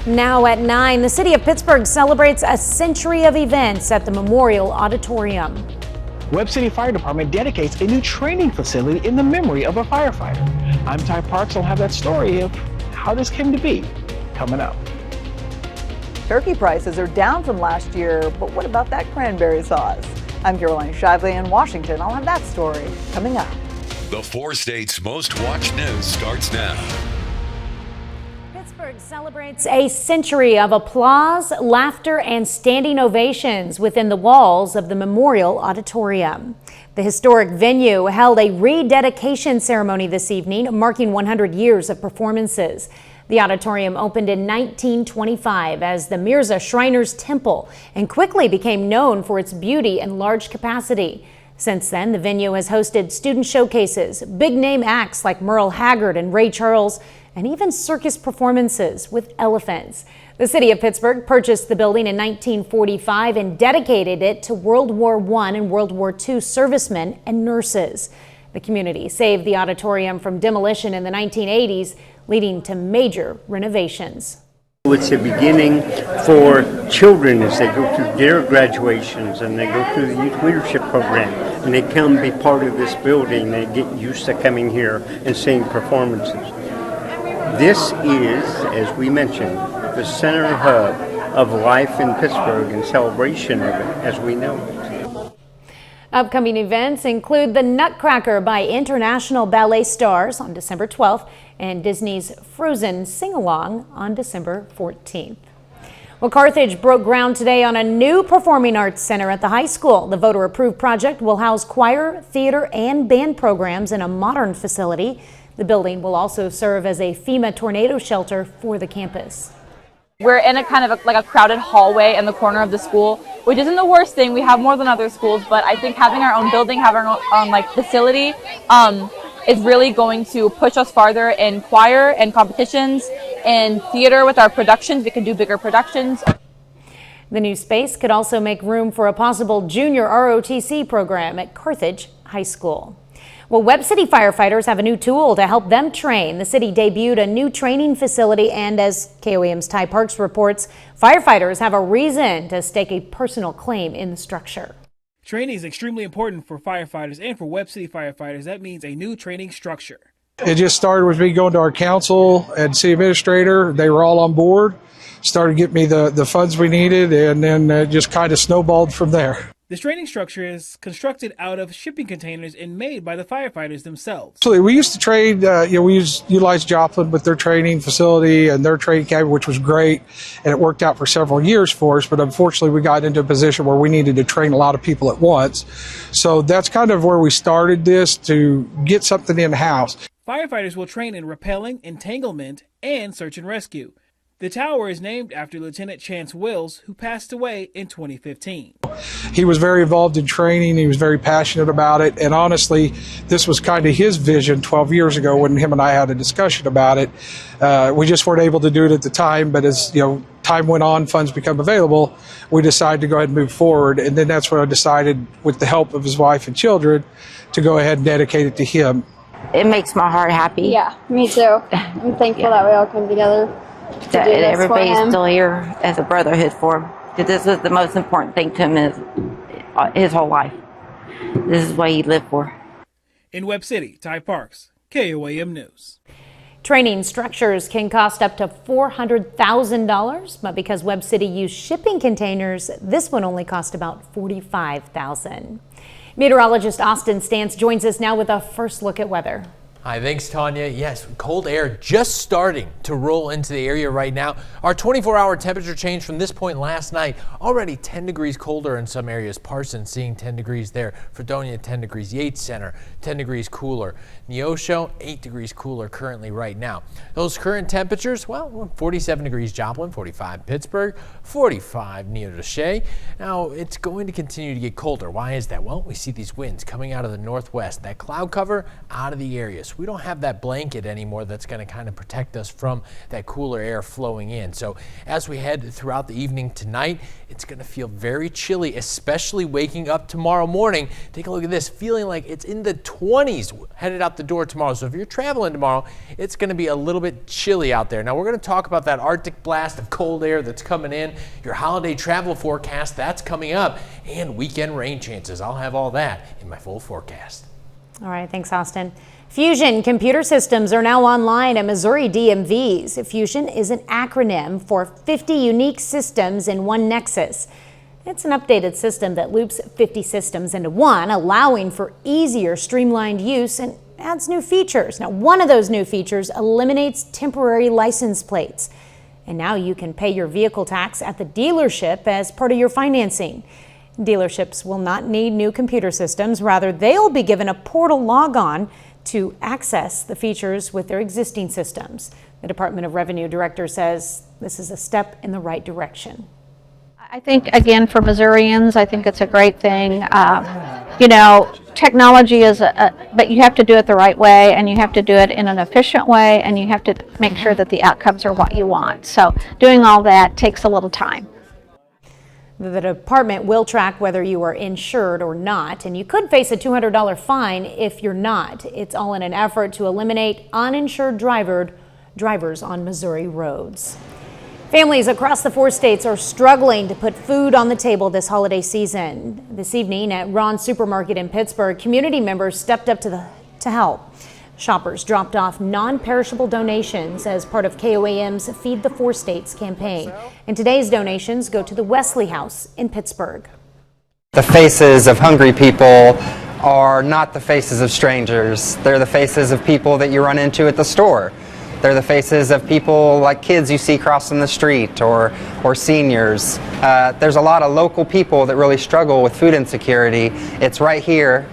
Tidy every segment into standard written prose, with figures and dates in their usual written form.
Now at 9, the city of Pittsburgh celebrates a century of events at the Memorial Auditorium. Webb City Fire Department dedicates a new training facility in the memory of a firefighter. I'm Ty Parks. I'll have that story of how this came to be coming up. Turkey prices are down from last year, but what about that cranberry sauce? I'm Caroline Shively in Washington. I'll have that story coming up. The 4 states' most watched news starts now. Pittsburgh celebrates a century of applause, laughter, and standing ovations within the walls of the Memorial Auditorium. The historic venue held a rededication ceremony this evening, marking 100 years of performances. The auditorium opened in 1925 as the Mirza Shriners Temple and quickly became known for its beauty and large capacity. Since then, the venue has hosted student showcases, big-name acts like Merle Haggard and Ray Charles, and even circus performances with elephants. The city of Pittsburgh purchased the building in 1945 and dedicated it to World War I and World War II servicemen and nurses. The community saved the auditorium from demolition in the 1980s, leading to major renovations. It's a beginning for children as they go through their graduations and they go through the youth leadership program and they come be part of this building. They get used to coming here and seeing performances. This is, as we mentioned, the center hub of life in Pittsburgh and celebration of it as we know it. Upcoming events include the Nutcracker by International Ballet Stars on December 12th and Disney's Frozen Sing-Along on December 14th. Well, Carthage broke ground today on a new performing arts center at the high school. The voter-approved project will house choir, theater, and band programs in a modern facility. The building will also serve as a FEMA tornado shelter for the campus. We're in a kind of like a crowded hallway in the corner of the school, which isn't the worst thing. We have more than other schools, but I think having our own building, having our own like facility, is really going to push us farther in choir and competitions and theater with our productions. We can do bigger productions. The new space could also make room for a possible junior ROTC program at Carthage High School. Well, Webb City firefighters have a new tool to help them train. The city debuted a new training facility, and as KOAM's Ty Parks reports, firefighters have a reason to stake a personal claim in the structure. Training is extremely important for firefighters and for Webb City firefighters. That means a new training structure. It just started with me going to our council and city administrator. They were all on board, started getting me the funds we needed, and then it just kind of snowballed from there. This training structure is constructed out of shipping containers and made by the firefighters themselves. So we used to trade, we utilized Joplin with their training facility and their training cabin, which was great, and it worked out for several years for us. But unfortunately, we got into a position where we needed to train a lot of people at once. So that's kind of where we started this, to get something in-house. Firefighters will train in rappelling, entanglement, and search and rescue. The tower is named after Lieutenant Chance Wills, who passed away in 2015. He was very involved in training. He was very passionate about it. And honestly, this was kind of his vision 12 years ago when him and I had a discussion about it. We just weren't able to do it at the time. But as time went on, funds become available, we decided to go ahead and move forward. And then that's when I decided, with the help of his wife and children, to go ahead and dedicate it to him. It makes my heart happy. Yeah, me too. I'm thankful that we all come together. That everybody's still here as a brotherhood for him. Because this was the most important thing to him his whole life. This is what he lived for. In Webb City, Ty Parks, KOAM News. Training structures can cost up to $400,000, but because Webb City used shipping containers, this one only cost about $45,000. Meteorologist Austin Stance joins us now with a first look at weather. Hi, thanks, Tanya. Yes, cold air just starting to roll into the area right now. Our 24-hour temperature change from this point last night, already 10 degrees colder in some areas. Parsons seeing 10 degrees there. Fredonia, 10 degrees. Yates Center, 10 degrees cooler. Neosho, 8 degrees cooler currently right now. Those current temperatures, well, 47 degrees Joplin, 45 Pittsburgh, 45 Neodesha. Now, it's going to continue to get colder. Why is that? Well, we see these winds coming out of the northwest. That cloud cover out of the area. So we don't have that blanket anymore that's going to kind of protect us from that cooler air flowing in. So as we head throughout the evening tonight, it's going to feel very chilly, especially waking up tomorrow morning. Take a look at this, feeling like it's in the 20s headed out the door tomorrow. So if you're traveling tomorrow, it's going to be a little bit chilly out there. Now we're going to talk about that Arctic blast of cold air that's coming in, your holiday travel forecast that's coming up, and weekend rain chances. I'll have all that in my full forecast. All right, thanks, Austin. Fusion computer systems are now online at Missouri DMVs. Fusion is an acronym for 50 unique systems in one nexus. It's an updated system that loops 50 systems into one, allowing for easier, streamlined use and adds new features. Now, one of those new features eliminates temporary license plates. And now you can pay your vehicle tax at the dealership as part of your financing. Dealerships will not need new computer systems. Rather, they'll be given a portal log-on to access the features with their existing systems. The Department of Revenue director says this is a step in the right direction. I think, again, for Missourians, I think it's a great thing. You know, technology is, but you have to do it the right way, and you have to do it in an efficient way, and you have to make sure that the outcomes are what you want. So doing all that takes a little time. The department will track whether you are insured or not, and you could face a $200 fine if you're not. It's all in an effort to eliminate uninsured drivers on Missouri roads. Families across the 4 states are struggling to put food on the table this holiday season. This evening at Ron's Supermarket in Pittsburgh, community members stepped up to help. Shoppers dropped off non-perishable donations as part of KOAM's Feed the 4 States campaign. And today's donations go to the Wesley House in Pittsburgh. The faces of hungry people are not the faces of strangers. They're the faces of people that you run into at the store. They're the faces of people like kids you see crossing the street or seniors. There's a lot of local people that really struggle with food insecurity. It's right here.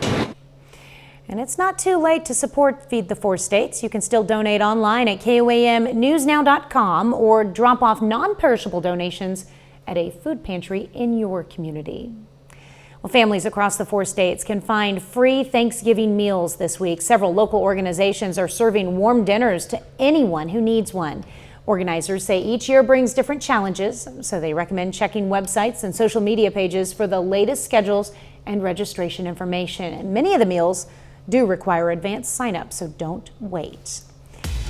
And it's not too late to support Feed the 4 States. You can still donate online at KOAMnewsnow.com or drop off non-perishable donations at a food pantry in your community. Well, families across the 4 states can find free Thanksgiving meals this week. Several local organizations are serving warm dinners to anyone who needs one. Organizers say each year brings different challenges, so they recommend checking websites and social media pages for the latest schedules and registration information. And many of the meals do require advanced sign-up, so don't wait.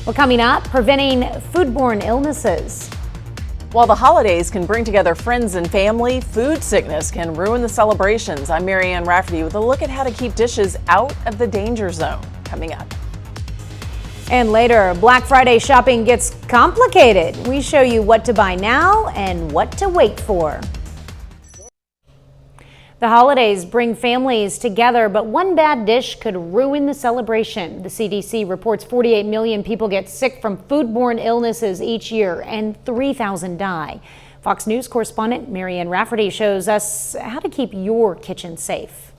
Well, coming up, preventing foodborne illnesses. While the holidays can bring together friends and family, food sickness can ruin the celebrations. I'm Marianne Rafferty with a look at how to keep dishes out of the danger zone. Coming up. And later, Black Friday shopping gets complicated. We show you what to buy now and what to wait for. The holidays bring families together, but one bad dish could ruin the celebration. The CDC reports 48 million people get sick from foodborne illnesses each year, and 3,000 die. Fox News correspondent Marianne Rafferty shows us how to keep your kitchen safe.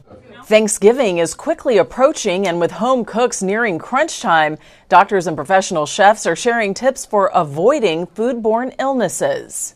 Thanksgiving is quickly approaching, and with home cooks nearing crunch time, doctors and professional chefs are sharing tips for avoiding foodborne illnesses.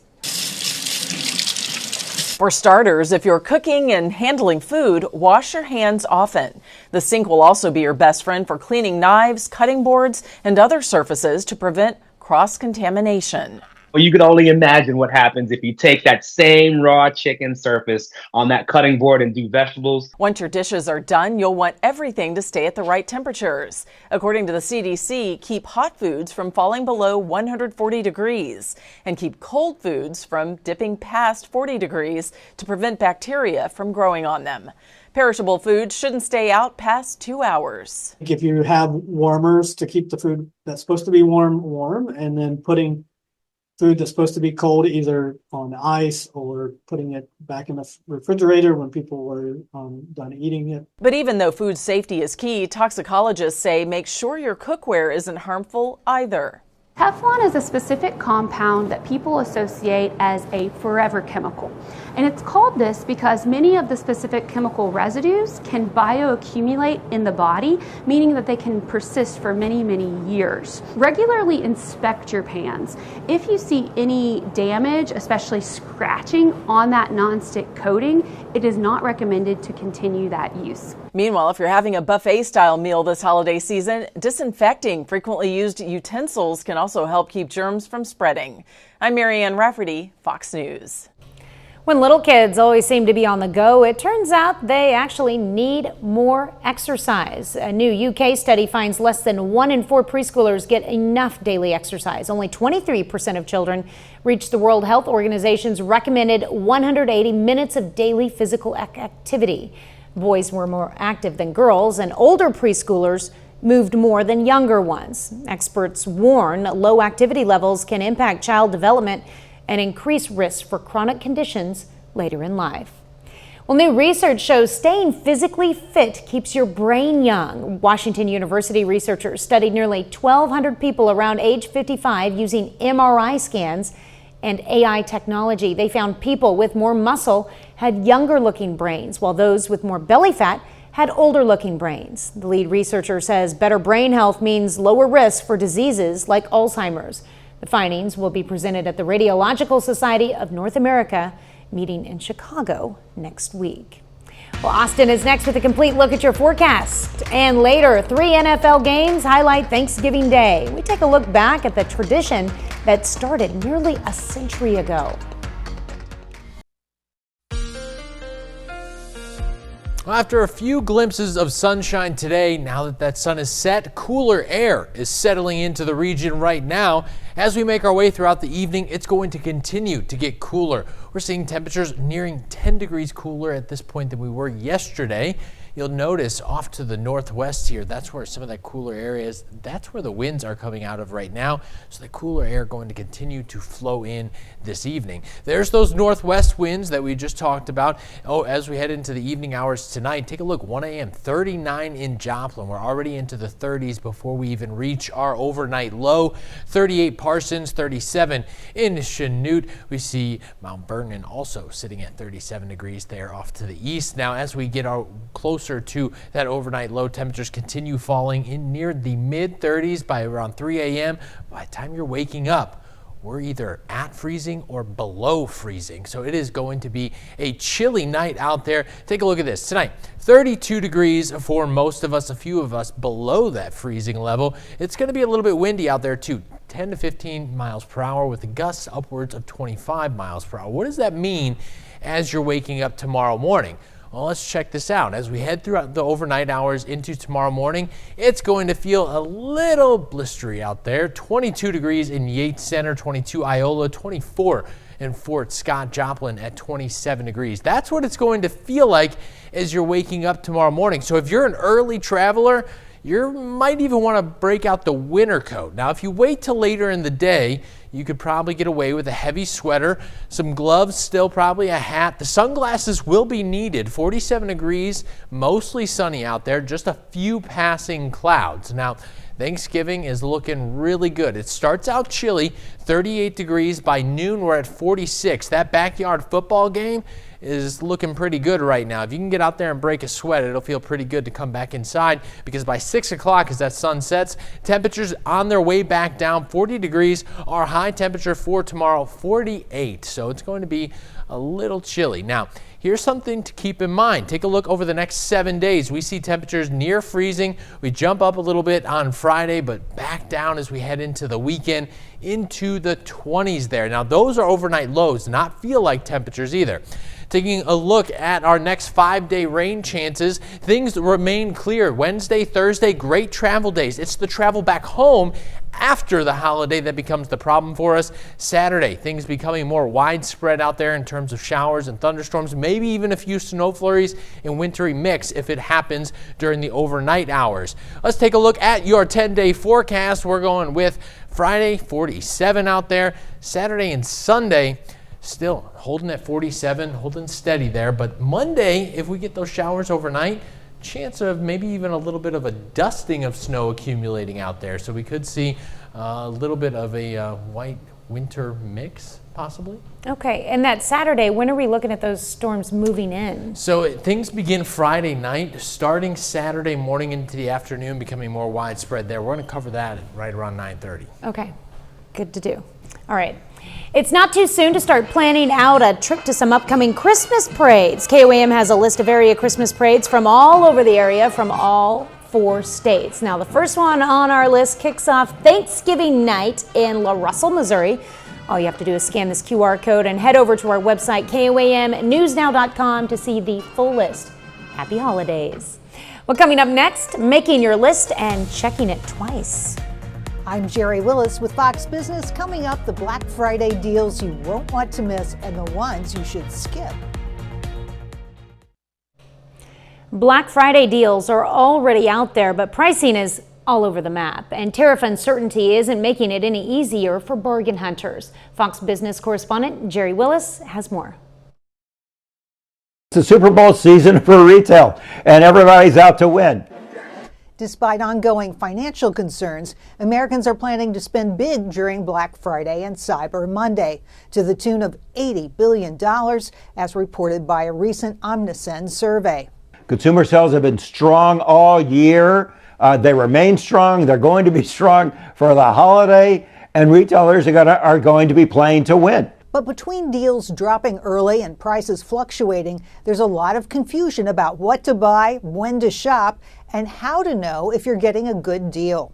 For starters, if you're cooking and handling food, wash your hands often. The sink will also be your best friend for cleaning knives, cutting boards, and other surfaces to prevent cross-contamination. Well, you could only imagine what happens if you take that same raw chicken surface on that cutting board and do vegetables. Once your dishes are done, you'll want everything to stay at the right temperatures. According to the CDC, keep hot foods from falling below 140 degrees and keep cold foods from dipping past 40 degrees to prevent bacteria from growing on them. Perishable foods shouldn't stay out past 2 hours. If you have warmers to keep the food that's supposed to be warm, and then putting food that's supposed to be cold either on ice or putting it back in the refrigerator when people were done eating it. But even though food safety is key, toxicologists say make sure your cookware isn't harmful either. Teflon is a specific compound that people associate as a forever chemical. And it's called this because many of the specific chemical residues can bioaccumulate in the body, meaning that they can persist for many, many years. Regularly inspect your pans. If you see any damage, especially scratching on that nonstick coating, it is not recommended to continue that use. Meanwhile, if you're having a buffet-style meal this holiday season, disinfecting frequently used utensils can also help keep germs from spreading. I'm Marianne Rafferty, Fox News. When little kids always seem to be on the go, it turns out they actually need more exercise. A new UK study finds less than 1 in 4 preschoolers get enough daily exercise. Only 23% of children reach the World Health Organization's recommended 180 minutes of daily physical activity. Boys were more active than girls, and older preschoolers moved more than younger ones. Experts warn low activity levels can impact child development and increase risk for chronic conditions later in life. Well, new research shows staying physically fit keeps your brain young. Washington University researchers studied nearly 1,200 people around age 55 using MRI scans and AI technology. They found people with more muscle had younger looking brains, while those with more belly fat had older looking brains. The lead researcher says better brain health means lower risk for diseases like Alzheimer's. The findings will be presented at the Radiological Society of North America meeting in Chicago next week. Well, Austin is next with a complete look at your forecast. And later, 3 NFL games highlight Thanksgiving Day. We take a look back at the tradition that started nearly a century ago. After a few glimpses of sunshine today, now that that sun is set, cooler air is settling into the region right now. As we make our way throughout the evening, it's going to continue to get cooler. We're seeing temperatures nearing 10 degrees cooler at this point than we were yesterday. You'll notice off to the northwest here, that's where some of that cooler air is. That's where the winds are coming out of right now. So the cooler air going to continue to flow in this evening. There's those northwest winds that we just talked about. Oh, as we head into the evening hours tonight, take a look, 1 a.m., 39 in Joplin. We're already into the 30s before we even reach our overnight low. 38 Parsons, 37 in Chanute. We see Mount Vernon also sitting at 37 degrees there off to the east. Now, as we get our closer to that overnight low, temperatures continue falling in near the mid 30s by around 3 a.m. By the time you're waking up, we're either at freezing or below freezing. So it is going to be a chilly night out there. Take a look at this tonight. 32 degrees for most of us, a few of us below that freezing level. It's going to be a little bit windy out there too. 10 to 15 miles per hour with the gusts upwards of 25 miles per hour. What does that mean as you're waking up tomorrow morning? Well, let's check this out. As we head throughout the overnight hours into tomorrow morning, it's going to feel a little blistery out there. 22 degrees in Yates Center, 22 Iola, 24 in Fort Scott, Joplin at 27 degrees. That's what it's going to feel like as you're waking up tomorrow morning. So if you're an early traveler, you might even want to break out the winter coat. Now, if you wait till later in the day, you could probably get away with a heavy sweater, some gloves, still probably a hat. The sunglasses will be needed. 47 degrees, mostly sunny out there, just a few passing clouds. Now, Thanksgiving is looking really good. It starts out chilly, 38 degrees. By noon, we're at 46. That backyard football game is looking pretty good right now. If you can get out there and break a sweat, it'll feel pretty good to come back inside, because by 6 o'clock as that sun sets, temperatures on their way back down. 40 degrees, our high temperature for tomorrow, 48. So it's going to be a little chilly. Now, here's something to keep in mind. Take a look over the next 7 days. We see temperatures near freezing. We jump up a little bit on Friday, but back down as we head into the weekend into the 20s there. Now, those are overnight lows, not feel like temperatures either. Taking a look at our next 5-day rain chances, things remain clear. Wednesday, Thursday, great travel days. It's the travel back home after the holiday that becomes the problem for us. Saturday, things becoming more widespread out there in terms of showers and thunderstorms, maybe even a few snow flurries and wintry mix if it happens during the overnight hours. Let's take a look at your 10-day forecast. We're going with Friday, 47 out there. Saturday and Sunday, still holding at 47, holding steady there. But Monday, if we get those showers overnight, chance of maybe even a little bit of a dusting of snow accumulating out there. So we could see a little bit of a white winter mix, possibly. Okay, and that Saturday, when are we looking at those storms moving in? So things begin Friday night, starting Saturday morning into the afternoon, becoming more widespread there. We're going to cover that right around 9:30. Okay, good to do. All right. It's not too soon to start planning out a trip to some upcoming Christmas parades. KOAM has a list of area Christmas parades from all over the area, from all 4 states. Now, the first one on our list kicks off Thanksgiving night in La Russell, Missouri. All you have to do is scan this QR code and head over to our website, KOAMnewsnow.com, to see the full list. Happy holidays. Well, coming up next, making your list and checking it twice. I'm Jerry Willis with Fox Business. Coming up, the Black Friday deals you won't want to miss and the ones you should skip. Black Friday deals are already out there, but pricing is all over the map, and tariff uncertainty isn't making it any easier for bargain hunters. Fox Business correspondent Jerry Willis has more. It's the Super Bowl season for retail, and everybody's out to win. Despite ongoing financial concerns, Americans are planning to spend big during Black Friday and Cyber Monday, to the tune of $80 billion, as reported by a recent Omnisend survey. Consumer sales have been strong all year. They remain strong. They're going to be strong for the holiday, and retailers are going to be playing to win. But between deals dropping early and prices fluctuating, there's a lot of confusion about what to buy, when to shop, and how to know if you're getting a good deal.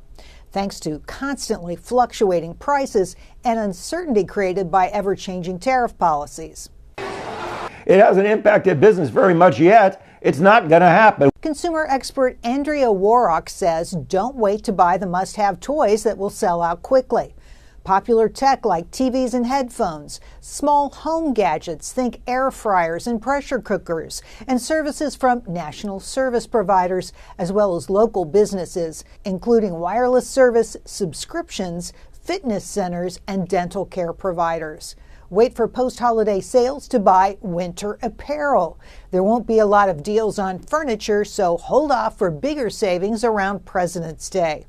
Thanks to constantly fluctuating prices and uncertainty created by ever-changing tariff policies. It hasn't impacted business very much yet. It's not going to happen. Consumer expert Andrea Warrock says don't wait to buy the must-have toys that will sell out quickly. Popular tech like TVs and headphones, small home gadgets, think air fryers and pressure cookers, and services from national service providers as well as local businesses, including wireless service, subscriptions, fitness centers, and dental care providers. Wait for post-holiday sales to buy winter apparel. There won't be a lot of deals on furniture, so hold off for bigger savings around President's Day.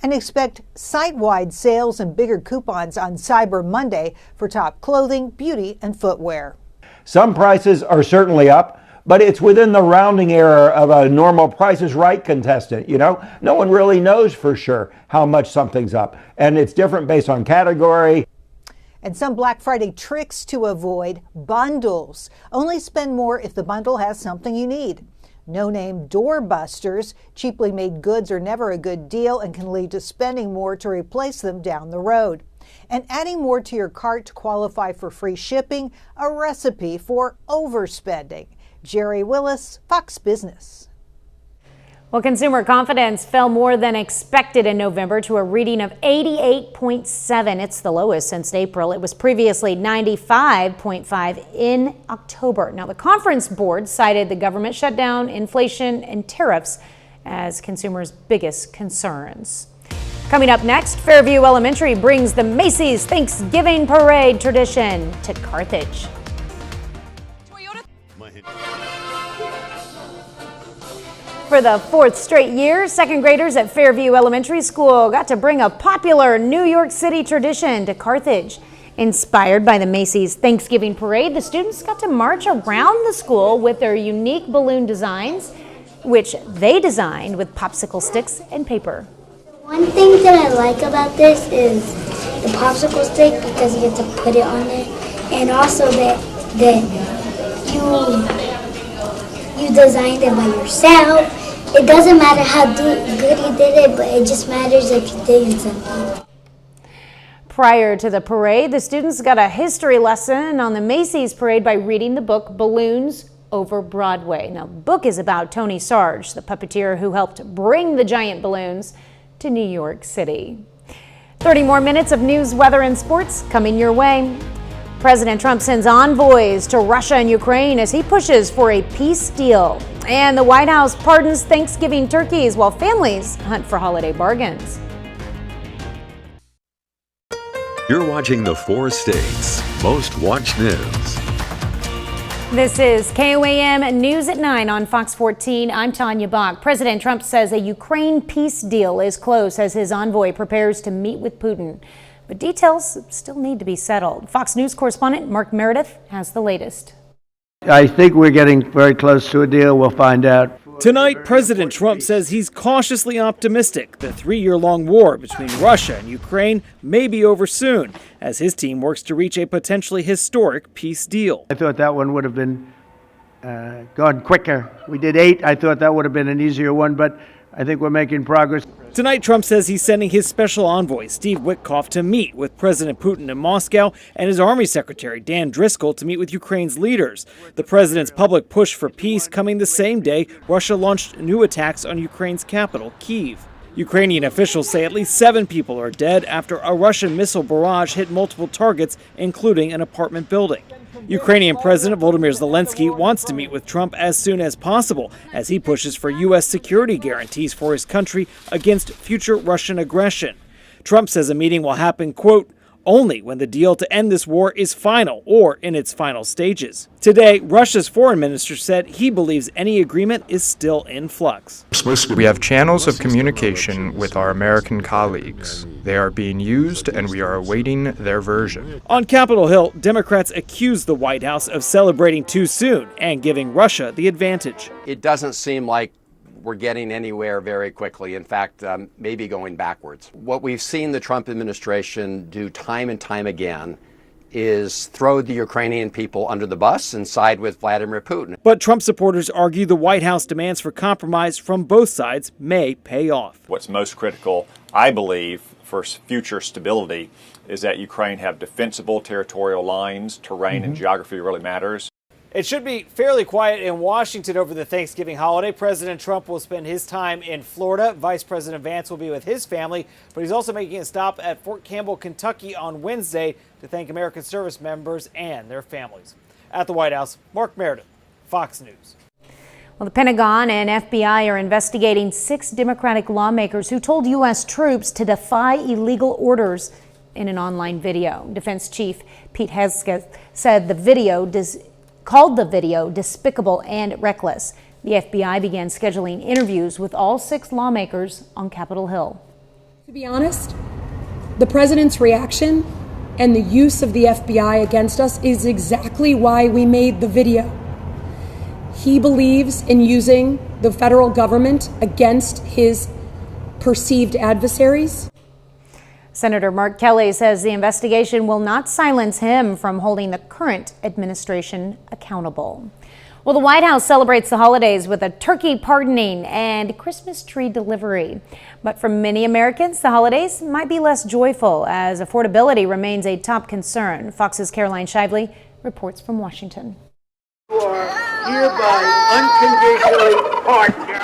And expect site-wide sales and bigger coupons on Cyber Monday for top clothing, beauty, and footwear. Some prices are certainly up, but it's within the rounding error of a normal Price is Right contestant. You know, no one really knows for sure how much something's up, and it's different based on category. And some Black Friday tricks to avoid: bundles. Only spend more if the bundle has something you need. No-name doorbusters. Cheaply made goods are never a good deal and can lead to spending more to replace them down the road. And adding more to your cart to qualify for free shipping, a recipe for overspending. Jerry Willis, Fox Business. Well, consumer confidence fell more than expected in November to a reading of 88.7. It's the lowest since April. It was previously 95.5 in October. Now, the Conference Board cited the government shutdown, inflation, and tariffs as consumers' biggest concerns. Coming up next, Fairview Elementary brings the Macy's Thanksgiving Parade tradition to Carthage. For the 4th straight year, second graders at Fairview Elementary School got to bring a popular New York City tradition to Carthage. Inspired by the Macy's Thanksgiving Parade, the students got to march around the school with their unique balloon designs, which they designed with popsicle sticks and paper. One thing that I like about this is the popsicle stick, because you get to put it on there, and also that you designed it by yourself. It doesn't matter how good you did it, but it just matters if you did something. Prior to the parade, the students got a history lesson on the Macy's parade by reading the book Balloons Over Broadway. Now, the book is about Tony Sarge, the puppeteer who helped bring the giant balloons to New York City. 30 more minutes of news, weather, and sports coming your way. President Trump sends envoys to Russia and Ukraine as he pushes for a peace deal. And the White House pardons Thanksgiving turkeys while families hunt for holiday bargains. You're watching the 4 states' most watched news. This is KOAM News at 9 on Fox 14. I'm Tanya Bach. President Trump says a Ukraine peace deal is close as his envoy prepares to meet with Putin. But details still need to be settled. Fox News correspondent Mark Meredith has the latest. I think we're getting very close to a deal. We'll find out. Tonight, President Trump says he's cautiously optimistic the 3-year-long war between Russia and Ukraine may be over soon, as his team works to reach a potentially historic peace deal. I thought that one would have been gone quicker. We did 8. I thought that would have been an easier one, but I think we're making progress. Tonight, Trump says he's sending his special envoy, Steve Witkoff, to meet with President Putin in Moscow and his Army Secretary, Dan Driscoll, to meet with Ukraine's leaders. The president's public push for peace coming the same day Russia launched new attacks on Ukraine's capital, Kyiv. Ukrainian officials say at least 7 people are dead after a Russian missile barrage hit multiple targets, including an apartment building. Ukrainian President Volodymyr Zelensky wants to meet with Trump as soon as possible as he pushes for U.S. security guarantees for his country against future Russian aggression. Trump says a meeting will happen, quote, only when the deal to end this war is final or in its final stages. Today, Russia's foreign minister said he believes any agreement is still in flux. We have channels of communication with our American colleagues. They are being used, and we are awaiting their version. On Capitol Hill, Democrats accused the White House of celebrating too soon and giving Russia the advantage. It doesn't seem like we're getting anywhere very quickly. In fact, maybe going backwards. What we've seen the Trump administration do time and time again is throw the Ukrainian people under the bus and side with Vladimir Putin. But Trump supporters argue the White House demands for compromise from both sides may pay off. What's most critical, I believe, for future stability is that Ukraine have defensible territorial lines. Terrain and geography really matters. It should be fairly quiet in Washington over the Thanksgiving holiday. President Trump will spend his time in Florida. Vice President Vance will be with his family, but he's also making a stop at Fort Campbell, Kentucky on Wednesday to thank American service members and their families. At the White House, Mark Meredith, Fox News. Well, the Pentagon and FBI are investigating 6 Democratic lawmakers who told U.S. troops to defy illegal orders in an online video. Defense Chief Pete Hegseth said called the video despicable and reckless. The FBI began scheduling interviews with all 6 lawmakers on Capitol Hill. To be honest, the president's reaction and the use of the FBI against us is exactly why we made the video. He believes in using the federal government against his perceived adversaries. Senator Mark Kelly says the investigation will not silence him from holding the current administration accountable. Well, the White House celebrates the holidays with a turkey pardoning and Christmas tree delivery. But for many Americans, the holidays might be less joyful as affordability remains a top concern. Fox's Caroline Shively reports from Washington.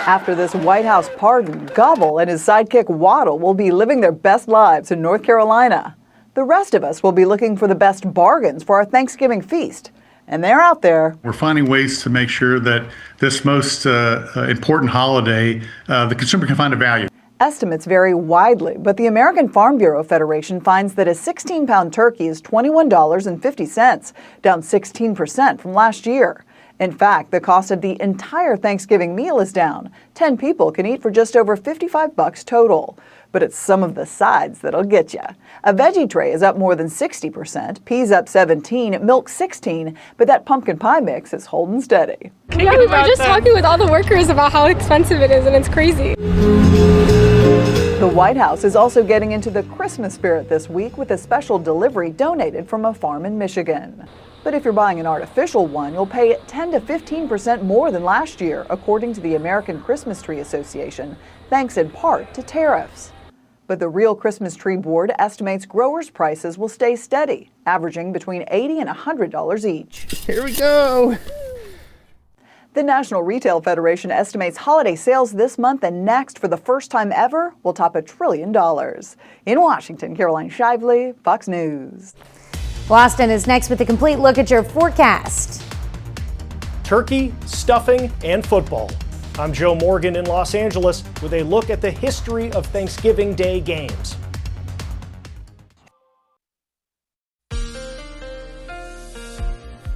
After this White House pardon, Gobble and his sidekick Waddle will be living their best lives in North Carolina. The rest of us will be looking for the best bargains for our Thanksgiving feast. And they're out there. We're finding ways to make sure that this most important holiday, the consumer can find a value. Estimates vary widely, but the American Farm Bureau Federation finds that a 16-pound turkey is $21.50, down 16% from last year. In fact, the cost of the entire Thanksgiving meal is down. 10 people can eat for just over $55 total. But it's some of the sides that'll get you. A veggie tray is up more than 60%, peas up 17%, milk 16%, but that pumpkin pie mix is holding steady. Yeah, we were just talking with all the workers about how expensive it is, and it's crazy. The White House is also getting into the Christmas spirit this week with a special delivery donated from a farm in Michigan. But if you're buying an artificial one, you'll pay 10 to 15% more than last year, according to the American Christmas Tree Association, thanks in part to tariffs. But the Real Christmas Tree Board estimates growers' prices will stay steady, averaging between $80 and $100 each. Here we go. The National Retail Federation estimates holiday sales this month and next for the first time ever will top $1 trillion. In Washington, Caroline Shively, Fox News. Boston is next with a complete look at your forecast. Turkey, stuffing, and football. I'm Joe Morgan in Los Angeles with a look at the history of Thanksgiving Day games.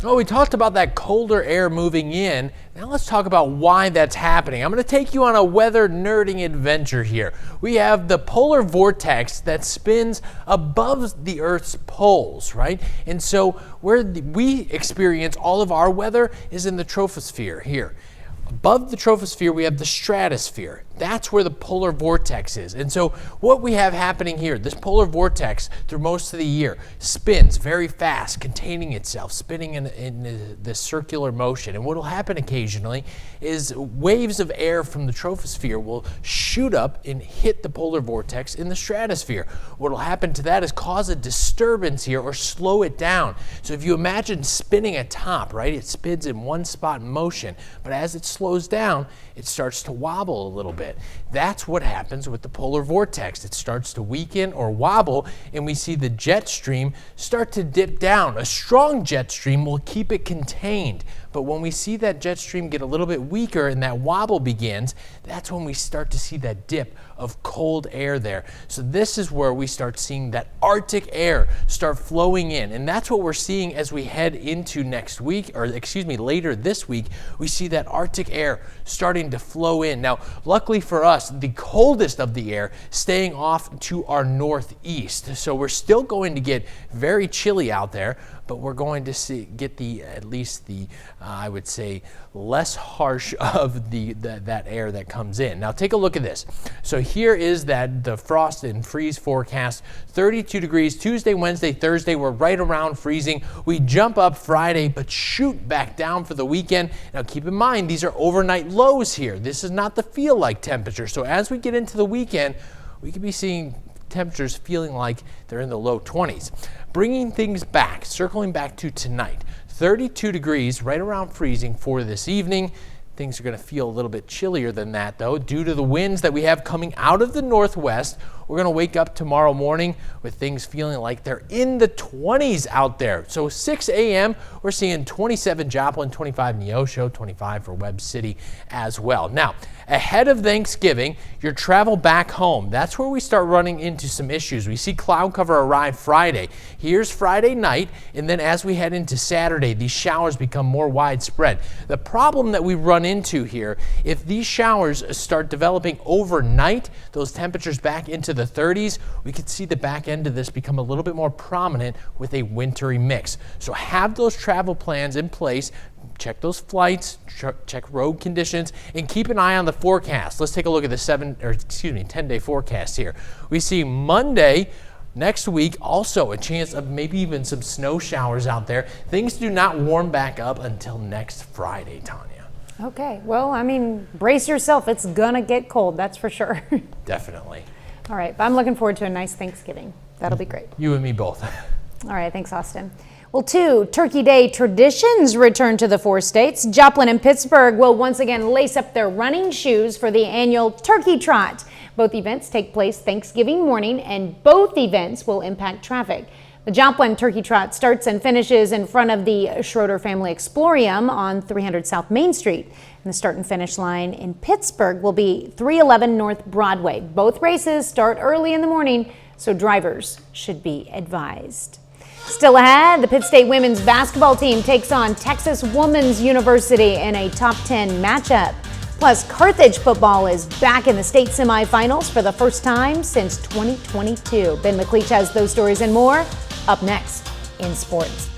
Well, we talked about that colder air moving in. Now let's talk about why that's happening. I'm going to take you on a weather nerding adventure here. We have the polar vortex that spins above the Earth's poles, right? And so where we experience all of our weather is in the troposphere here. Above the troposphere, we have the stratosphere. That's where the polar vortex is. And so what we have happening here, this polar vortex through most of the year spins very fast, containing itself, spinning in this circular motion. And what will happen occasionally is waves of air from the troposphere will shoot up and hit the polar vortex in the stratosphere. What will happen to that is cause a disturbance here or slow it down. So if you imagine spinning a top, right, it spins in one spot in motion, but as it slows down, it starts to wobble a little bit. That's what happens with the polar vortex. It starts to weaken or wobble, and we see the jet stream start to dip down. A strong jet stream will keep it contained, but when we see that jet stream get a little bit weaker and that wobble begins, that's when we start to see that dip of cold air there. So this is where we start seeing that Arctic air start flowing in, and that's what we're seeing as we head into next week, or excuse me, later this week. We see that Arctic air starting to flow in. Now, luckily for us, the coldest of the air staying off to our northeast. So we're still going to get very chilly out there, but we're going to get at least the I would say less harsh of that air that comes in. Now take a look at this. So here is the frost and freeze forecast. 32 degrees Tuesday, Wednesday, Thursday. We're right around freezing. We jump up Friday, but shoot back down for the weekend. Now keep in mind, these are overnight lows here. This is not the feel like temperature. So as we get into the weekend, we could be seeing temperatures feeling like they're in the low 20s. Bringing things back, circling back to tonight, 32 degrees, right around freezing for this evening. Things are going to feel a little bit chillier than that, though, due to the winds that we have coming out of the northwest. We're going to wake up tomorrow morning with things feeling like they're in the 20s out there. So 6 a.m., we're seeing 27 Joplin, 25 Neosho, 25 for Webb City as well. Now, ahead of Thanksgiving, your travel back home, that's where we start running into some issues. We see cloud cover arrive Friday. Here's Friday night, and then as we head into Saturday, these showers become more widespread. The problem that we run into here, if these showers start developing overnight, those temperatures back into the 30s, we could see the back end of this become a little bit more prominent with a wintry mix. So have those travel plans in place. Check those flights, check road conditions, and keep an eye on the forecast. Let's take a look at the 10-day forecast here. We see Monday next week, also a chance of maybe even some snow showers out there. Things do not warm back up until next Friday, Tanya. Okay, well, I mean, brace yourself. It's gonna get cold, that's for sure. Definitely. All right, but I'm looking forward to a nice Thanksgiving. That'll be great. You and me both. All right, thanks, Austin. Well, 2 Turkey Day traditions return to the 4 states. Joplin and Pittsburgh will once again lace up their running shoes for the annual Turkey Trot. Both events take place Thanksgiving morning, and both events will impact traffic. The Joplin Turkey Trot starts and finishes in front of the Schroeder Family Explorium on 300 South Main Street. And the start and finish line in Pittsburgh will be 311 North Broadway. Both races start early in the morning, so drivers should be advised. Still ahead, the Pitt State women's basketball team takes on Texas Woman's University in a top 10 matchup. Plus, Carthage football is back in the state semifinals for the first time since 2022. Ben McLeach has those stories and more up next in sports.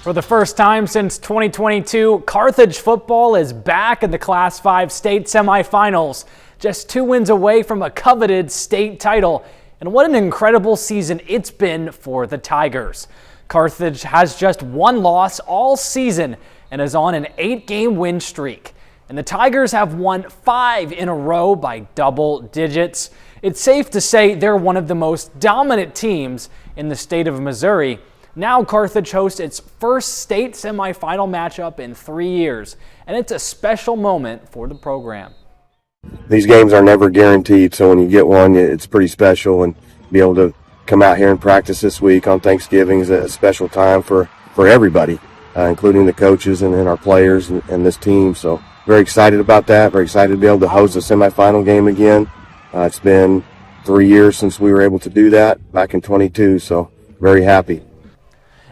For the first time since 2022, Carthage football is back in the Class 5 state semifinals. Just 2 wins away from a coveted state title. And what an incredible season it's been for the Tigers. Carthage has just 1 loss all season and is on an 8-game win streak. And the Tigers have won 5 in a row by double digits. It's safe to say they're one of the most dominant teams in the state of Missouri. Now Carthage hosts its first state semifinal matchup in 3 years, and it's a special moment for the program. These games are never guaranteed, so when you get one, it's pretty special, and be able to come out here and practice this week on Thanksgiving is a special time for everybody, including the coaches and our players and this team. So very excited about that, very excited to be able to host a semifinal game again. It's been 3 years since we were able to do that back in 22, so very happy.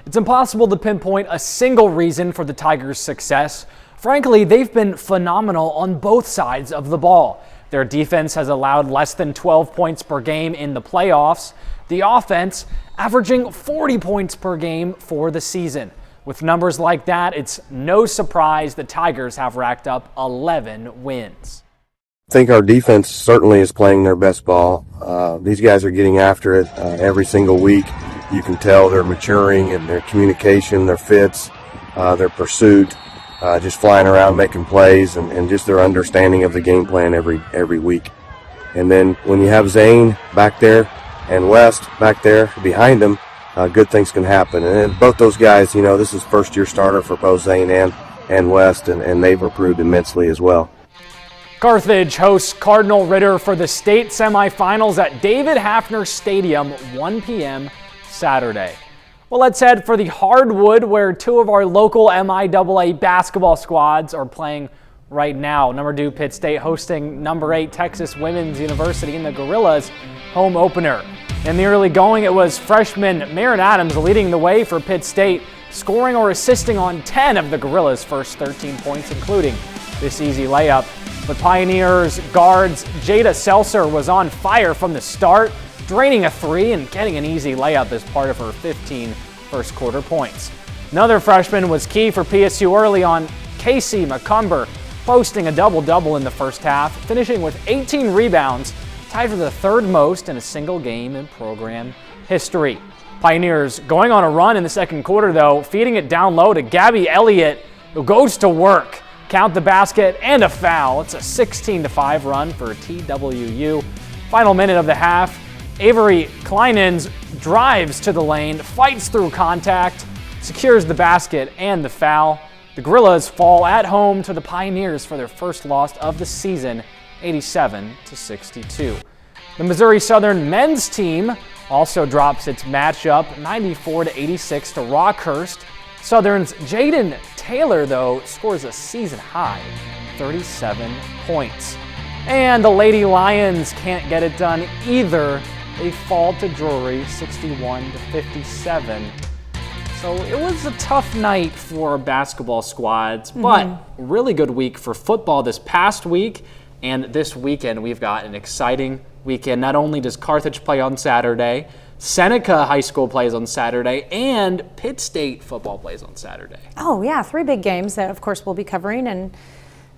It's impossible to pinpoint a single reason for the Tigers' success. Frankly, they've been phenomenal on both sides of the ball. Their defense has allowed less than 12 points per game in the playoffs. The offense averaging 40 points per game for the season. With numbers like that, it's no surprise the Tigers have racked up 11 wins. I think our defense certainly is playing their best ball. These guys are getting after it every single week. You can tell they're maturing in their communication, their fits, their pursuit, just flying around making plays, and just their understanding of the game plan every week. And then when you have Zane back there and West back there behind them, good things can happen. And both those guys, this is first-year starter for both Zane and West, and they've improved immensely as well. Carthage hosts Cardinal Ritter for the state semifinals at David Hafner Stadium, 1 p.m. Saturday. Well, let's head for the hardwood where two of our local MIAA basketball squads are playing right now. Number 2 Pitt State hosting number 8 Texas Women's University in the Gorillas home opener. In the early going, it was freshman Marin Adams leading the way for Pitt State, scoring or assisting on 10 of the Gorillas' first 13 points, including this easy layup. But Pioneers guards Jada Seltzer was on fire from the start, draining a 3 and getting an easy layup as part of her 15 first quarter points. Another freshman was key for PSU early on, Casey McCumber, posting a double-double in the first half, finishing with 18 rebounds, tied for the third most in a single game in program history. Pioneers going on a run in the second quarter, though, feeding it down low to Gabby Elliott, who goes to work. Count the basket and a foul. It's a 16-5 run for TWU. Final minute of the half, Avery Kleinens drives to the lane, fights through contact, secures the basket and the foul. The Gorillas fall at home to the Pioneers for their first loss of the season, 87-62. The Missouri Southern men's team also drops its matchup, 94-86 to Rockhurst. Southern's Jaden Taylor, though, scores a season high, 37 points. And the Lady Lions can't get it done either. They fall to Drury, 61-57. So it was a tough night for basketball squads, but really good week for football this past week. And this weekend, we've got an exciting weekend. Not only does Carthage play on Saturday, Seneca High School plays on Saturday, and Pitt State football plays on Saturday. Oh, yeah, 3 big games that, of course, we'll be covering and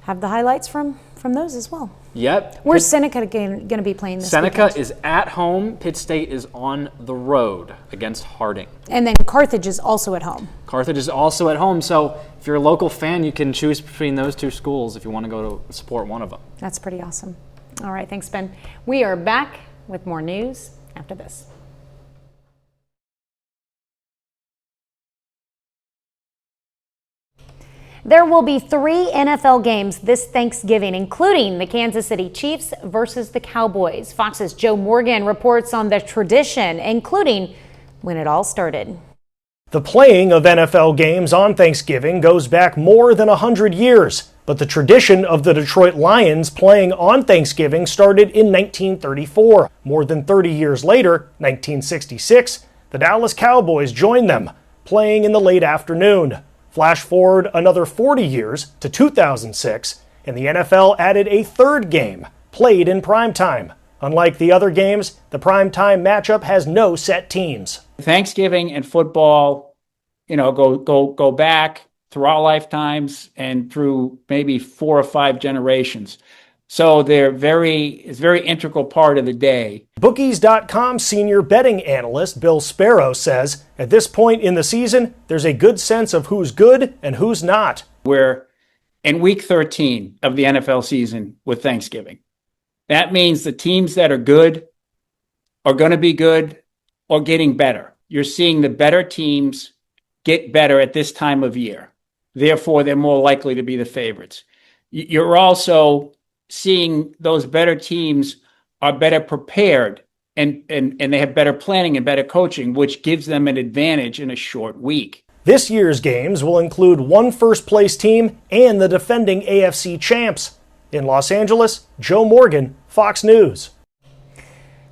have the highlights from those as well. Yep. Where's Seneca going to be playing this Seneca weekend? is at home. Pitt State is on the road against Harding. And then Carthage is also at home. Carthage is also at home. So if you're a local fan, you can choose between those 2 schools if you want to go to support one of them. That's pretty awesome. All right, thanks, Ben. We are back with more news after this. There will be 3 NFL games this Thanksgiving, including the Kansas City Chiefs versus the Cowboys. Fox's Joe Morgan reports on the tradition, including when it all started. The playing of NFL games on Thanksgiving goes back more than 100 years, but the tradition of the Detroit Lions playing on Thanksgiving started in 1934. More than 30 years later, 1966, the Dallas Cowboys joined them, playing in the late afternoon. Flash forward another 40 years to 2006, and the NFL added a 3rd game, played in primetime. Unlike the other games, the primetime matchup has no set teams. Thanksgiving and football, go back through our lifetimes and through maybe 4 or 5 generations. So it's a very integral part of the day. Bookies.com senior betting analyst Bill Sparrow says, at this point in the season, there's a good sense of who's good and who's not. We're in week 13 of the NFL season with Thanksgiving. That means the teams that are good are going to be good or getting better. You're seeing the better teams get better at this time of year. Therefore, they're more likely to be the favorites. You're also seeing those better teams are better prepared and they have better planning and better coaching, which gives them an advantage in a short week. This year's games will include 1 first-place team and the defending AFC champs. In Los Angeles, Joe Morgan, Fox News.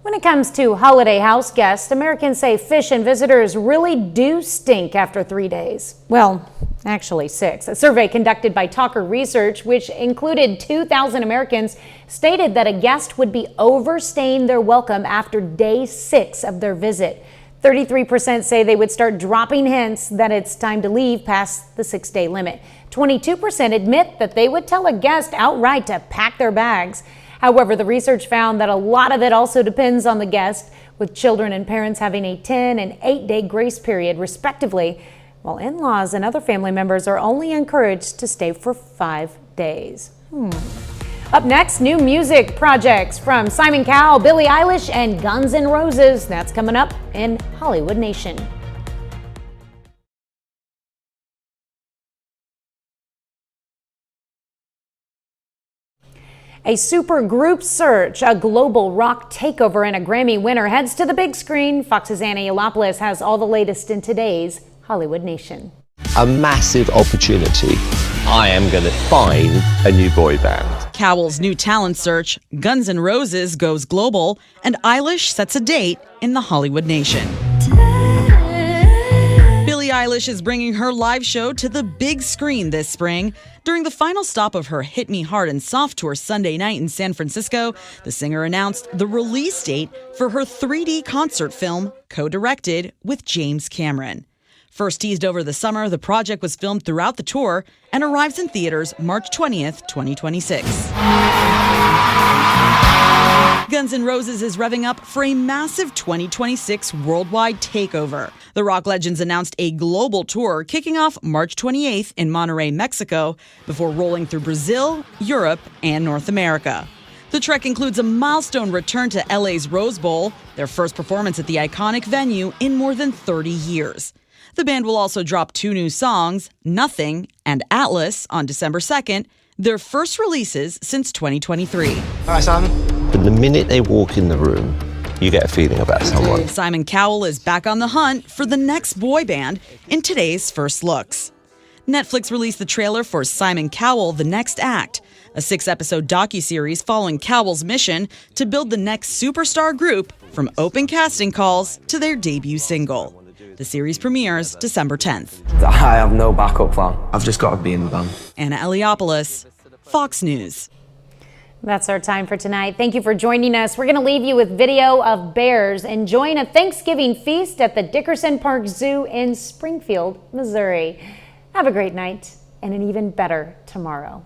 When it comes to holiday house guests, Americans say fish and visitors really do stink after 3 days. Well, actually 6. A survey conducted by Talker Research, which included 2,000 Americans, stated that a guest would be overstaying their welcome after day 6 of their visit. 33% say they would start dropping hints that it's time to leave past the 6-day limit. 22% admit that they would tell a guest outright to pack their bags. However, the research found that a lot of it also depends on the guest, with children and parents having a 10 and 8-day grace period, respectively, while in-laws and other family members are only encouraged to stay for 5 days. Up next, new music projects from Simon Cowell, Billie Eilish, and Guns N' Roses. That's coming up in Hollywood Nation. A super group search, a global rock takeover, and a Grammy winner heads to the big screen. Fox's Anna Yiolopoulos has all the latest in today's Hollywood Nation. A massive opportunity. I am going to find a new boy band. Cowell's new talent search, Guns N' Roses goes global, and Eilish sets a date in the Hollywood Nation. Billie Eilish is bringing her live show to the big screen this spring. During the final stop of her Hit Me Hard and Soft tour Sunday night in San Francisco, the singer announced the release date for her 3D concert film, co-directed with James Cameron. First teased over the summer, the project was filmed throughout the tour and arrives in theaters March 20th, 2026. Guns N' Roses is revving up for a massive 2026 worldwide takeover. The rock legends announced a global tour kicking off March 28th in Monterrey, Mexico, before rolling through Brazil, Europe, and North America. The trek includes a milestone return to LA's Rose Bowl, their first performance at the iconic venue in more than 30 years. The band will also drop 2 new songs, Nothing and Atlas, on December 2nd, their first releases since 2023. Hi, Simon. But the minute they walk in the room, you get a feeling about someone. Simon Cowell is back on the hunt for the next boy band in today's First Looks. Netflix released the trailer for Simon Cowell, The Next Act, a 6-episode docuseries following Cowell's mission to build the next superstar group from open casting calls to their debut single. The series premieres December 10th. I have no backup plan. I've just got to be in the band. Anna Yiolopoulos, Fox News. That's our time for tonight. Thank you for joining us. We're going to leave you with video of bears enjoying a Thanksgiving feast at the Dickerson Park Zoo in Springfield, Missouri. Have a great night and an even better tomorrow.